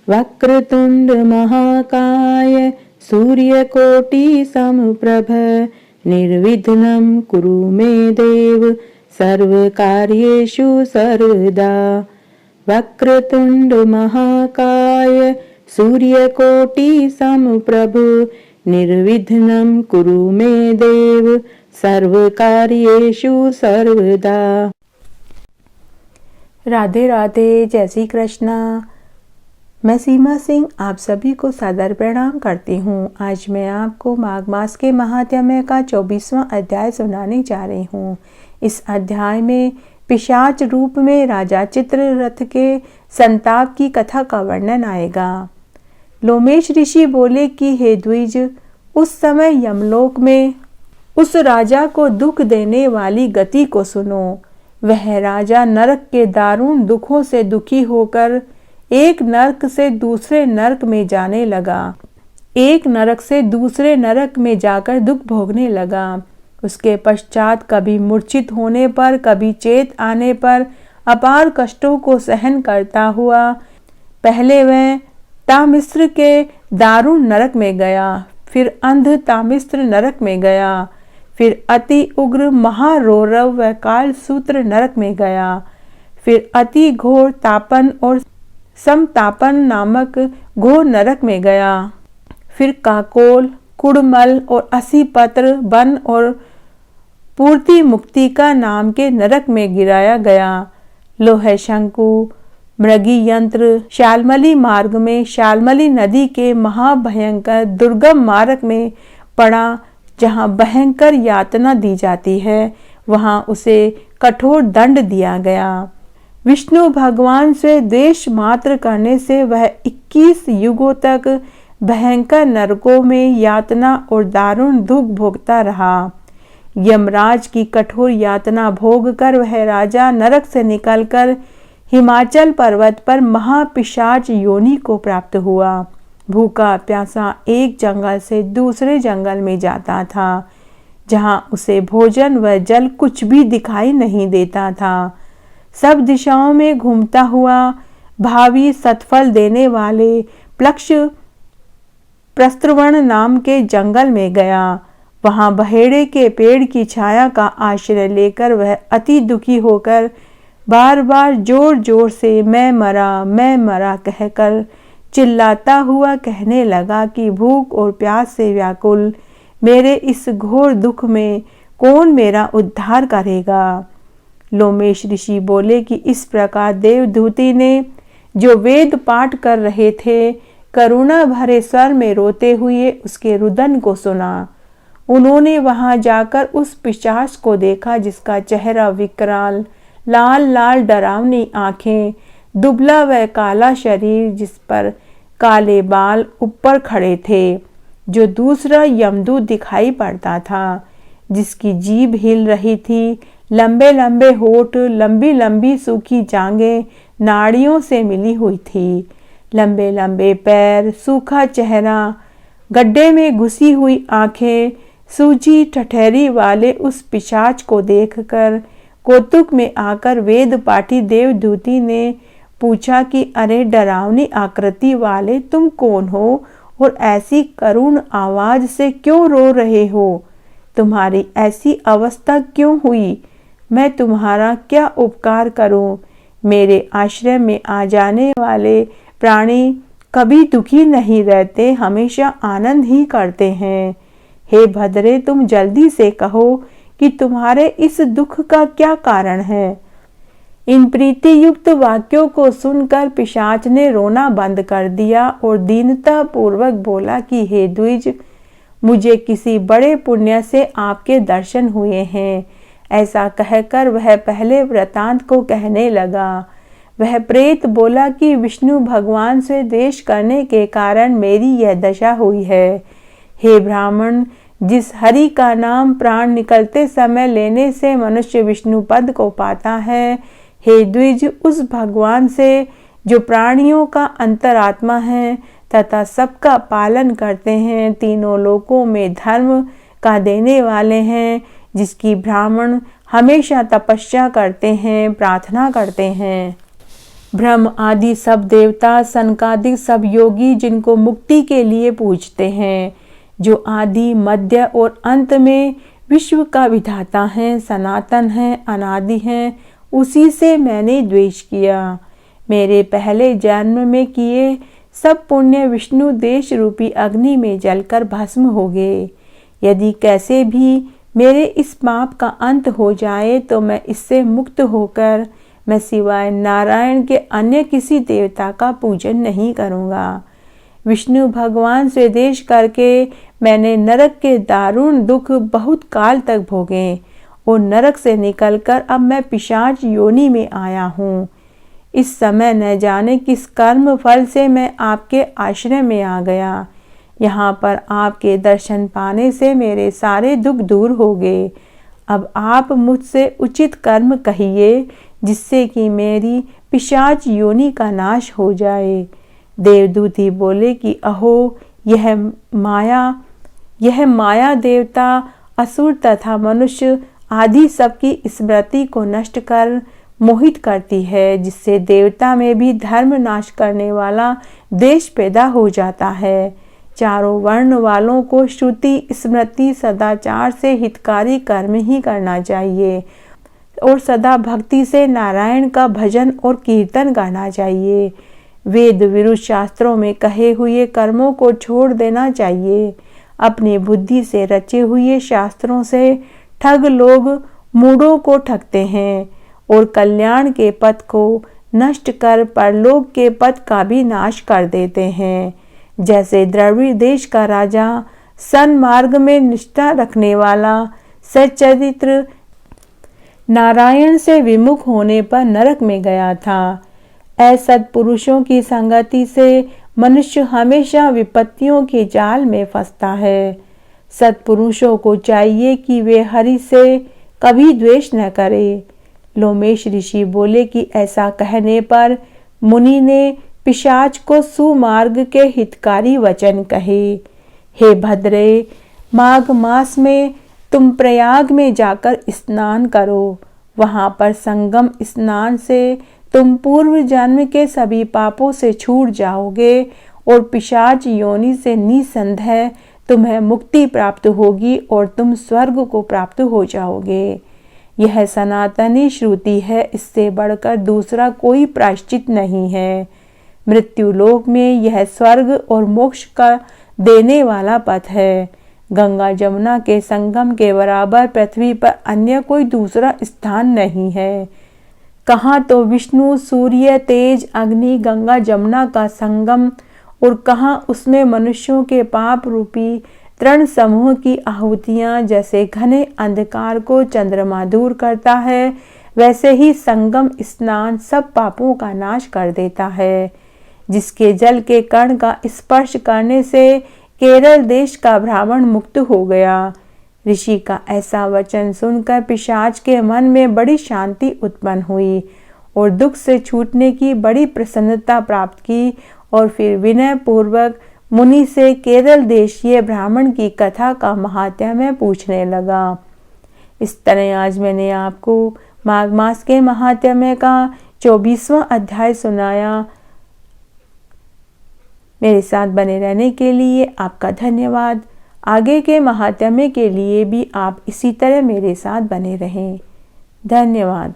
वक्रतुंड महाकाय सूर्यकोटि समप्रभ निर्विघ्नं कुरु मे देव सर्वकार्येषु सर्वदा। वक्रतुंड महाकाय सूर्यकोटि समप्रभ निर्विघ्नं कुरु मे देव सर्वकार्येषु सर्वदा। राधे राधे, जय श्री कृष्णा। मैं सीमा सिंह आप सभी को सादर प्रणाम करती हूँ। आज मैं आपको माघ मास के महात्म्य का 24वां अध्याय सुनाने जा रही हूँ। इस अध्याय में पिशाच रूप में राजा चित्ररथ के संताप की कथा का वर्णन आएगा। लोमेश ऋषि बोले कि हे द्विज, उस समय यमलोक में उस राजा को दुख देने वाली गति को सुनो। वह राजा नरक के दारुण दुखों से दुखी होकर एक नरक से दूसरे नरक में जाने लगा। एक नरक से दूसरे नरक में जाकर दुख भोगने लगा। उसके पश्चात कभी मूर्छित होने पर, कभी चेत आने पर अपार कष्टों को सहन करता हुआ पहले वह तामिस्र के दारुण नरक में गया, फिर अंध तामिस्र नरक में गया, फिर अति उग्र महारौरव व काल सूत्र नरक में गया, फिर अति घोर तापन और समतापन नामक घोर नरक में गया, फिर काकोल, कुड़मल और असीपत्र वन और पूर्ति मुक्तिका नाम के नरक में गिराया गया। लोह शंकु, मृगी यंत्र, शालमली मार्ग में शालमली नदी के महाभयंकर दुर्गम मार्ग में पड़ा, जहाँ भयंकर यातना दी जाती है, वहाँ उसे कठोर दंड दिया गया। विष्णु भगवान से द्वेष मात्र करने से वह 21 युगों तक भयंकर नरकों में यातना और दारुण दुख भोगता रहा। यमराज की कठोर यातना भोग कर वह राजा नरक से निकलकर हिमाचल पर्वत पर महापिशाच योनि को प्राप्त हुआ। भूखा प्यासा एक जंगल से दूसरे जंगल में जाता था, जहाँ उसे भोजन व जल कुछ भी दिखाई नहीं देता था। सब दिशाओं में घूमता हुआ भावी सत्फल देने वाले प्लक्ष प्रस्त्रवण नाम के जंगल में गया। वहां बहेड़े के पेड़ की छाया का आश्रय लेकर वह अति दुखी होकर बार बार जोर जोर से मैं मरा कहकर चिल्लाता हुआ कहने लगा कि भूख और प्यास से व्याकुल मेरे इस घोर दुख में कौन मेरा उद्धार करेगा। लोमेश ऋषि बोले कि इस प्रकार देवदूती ने, जो वेद पाठ कर रहे थे, करुणा भरे स्वर में रोते हुए उसके रुदन को सुना। उन्होंने वहां जाकर उस पिशाच को देखा, जिसका चेहरा विकराल, लाल लाल डरावनी आंखें, दुबला व काला शरीर, जिस पर काले बाल ऊपर खड़े थे, जो दूसरा यमदूत दिखाई पड़ता था, जिसकी जीभ हिल रही थी, लंबे लंबे होठ, लंबी लंबी सूखी जांघें नाड़ियों से मिली हुई थी, लंबे लंबे पैर, सूखा चेहरा, गड्ढे में घुसी हुई आंखें, सूजी ठठेरी वाले उस पिशाच को देखकर कौतुक में आकर वेद पाठी देवदूती ने पूछा कि अरे डरावनी आकृति वाले, तुम कौन हो और ऐसी करुण आवाज से क्यों रो रहे हो? तुम्हारी ऐसी अवस्था क्यों हुई? मैं तुम्हारा क्या उपकार करूं? मेरे आश्रय में आ जाने वाले प्राणी कभी दुखी नहीं रहते, हमेशा आनंद ही करते हैं। हे भद्रे, तुम जल्दी से कहो कि तुम्हारे इस दुख का क्या कारण है। इन प्रीति युक्त वाक्यों को सुनकर पिशाच ने रोना बंद कर दिया और दीनता पूर्वक बोला कि हे द्विज, मुझे किसी बड़े पुण्य से आपके दर्शन हुए हैं। ऐसा कहकर वह पहले वृतांत को कहने लगा। वह प्रेत बोला कि विष्णु भगवान से द्वेष करने के कारण मेरी यह दशा हुई है। हे ब्राह्मण, जिस हरि का नाम प्राण निकलते समय लेने से मनुष्य विष्णु पद को पाता है, हे द्विज, उस भगवान से जो प्राणियों का अंतरात्मा है तथा सबका पालन करते हैं, तीनों लोकों में धर्म का देने वाले हैं, जिसकी ब्राह्मण हमेशा तपस्या करते हैं, प्रार्थना करते हैं। ब्रह्म आदि सब देवता, सनकादिक सब योगी जिनको मुक्ति के लिए पूजते हैं, जो आदि मध्य और अंत में विश्व का विधाता है, सनातन है, अनादि है, उसी से मैंने द्वेष किया। मेरे पहले जन्म में किए सब पुण्य विष्णु देश रूपी अग्नि में जलकर भस्म हो गए। यदि कैसे भी मेरे इस पाप का अंत हो जाए तो मैं इससे मुक्त होकर मैं सिवाय नारायण के अन्य किसी देवता का पूजन नहीं करूँगा। विष्णु भगवान से द्वेष करके मैंने नरक के दारुण दुख बहुत काल तक भोगे और नरक से निकलकर अब मैं पिशाच योनि में आया हूँ। इस समय न जाने किस कर्म फल से मैं आपके आश्रय में आ गया। यहाँ पर आपके दर्शन पाने से मेरे सारे दुख दूर हो गए। अब आप मुझसे उचित कर्म कहिए जिससे कि मेरी पिशाच योनि का नाश हो जाए। देवदूत ही बोले कि अहो यह माया देवता, असुर तथा मनुष्य आदि सबकी स्मृति को नष्ट कर मोहित करती है, जिससे देवता में भी धर्म नाश करने वाला देश पैदा हो जाता है। चारों वर्ण वालों को श्रुति स्मृति सदाचार से हितकारी कर्म ही करना चाहिए और सदा भक्ति से नारायण का भजन और कीर्तन करना चाहिए। वेद विरुद्ध शास्त्रों में कहे हुए कर्मों को छोड़ देना चाहिए। अपनी बुद्धि से रचे हुए शास्त्रों से ठग लोग मूढ़ों को ठगते हैं और कल्याण के पथ को नष्ट कर परलोक के पथ का भी नाश कर देते हैं। जैसे द्रविड़ देश का राजा सन्मार्ग में निष्ठा रखने वाला सच्चरित्र नारायण से विमुख होने पर नरक में गया था। असत् पुरुषों की संगति से मनुष्य हमेशा विपत्तियों के जाल में फंसता है। सत्पुरुषों को चाहिए कि वे हरि से कभी द्वेष न करें। लोमेश ऋषि बोले कि ऐसा कहने पर मुनि ने पिशाच को सुमार्ग के हितकारी वचन कहे। हे भद्रे, माघ मास में तुम प्रयाग में जाकर स्नान करो। वहां पर संगम स्नान से तुम पूर्व जन्म के सभी पापों से छूट जाओगे और पिशाच योनि से निसंदेह तुम्हें मुक्ति प्राप्त होगी और तुम स्वर्ग को प्राप्त हो जाओगे। यह सनातनी श्रुति है, इससे बढ़कर दूसरा कोई प्रायश्चित नहीं है। मृत्यु लोक में यह स्वर्ग और मोक्ष का देने वाला पथ है। गंगा जमुना के संगम के बराबर पृथ्वी पर अन्य कोई दूसरा स्थान नहीं है। कहाँ तो विष्णु, सूर्य, तेज, अग्नि, गंगा जमुना का संगम और कहाँ उसमें मनुष्यों के पाप रूपी तृण समूह की आहुतियां जैसे घने अंधकार को चंद्रमा दूर करता है, वैसे ही संगम स्नान सब पापों का नाश कर देता है। जिसके जल के कण का स्पर्श करने से केरल देश का ब्राह्मण मुक्त हो गया। ऋषि का ऐसा वचन सुनकर पिशाच के मन में बड़ी शांति उत्पन्न हुई और दुख से छूटने की बड़ी प्रसन्नता प्राप्त की और फिर विनय पूर्वक मुनि से केरल देशीय ब्राह्मण की कथा का महात्म्य पूछने लगा। इस तरह आज मैंने आपको माघ मास के महात्म्य का 24वां अध्याय सुनाया। मेरे साथ बने रहने के लिए आपका धन्यवाद। आगे के महात्म्य के लिए भी आप इसी तरह मेरे साथ बने रहें। धन्यवाद।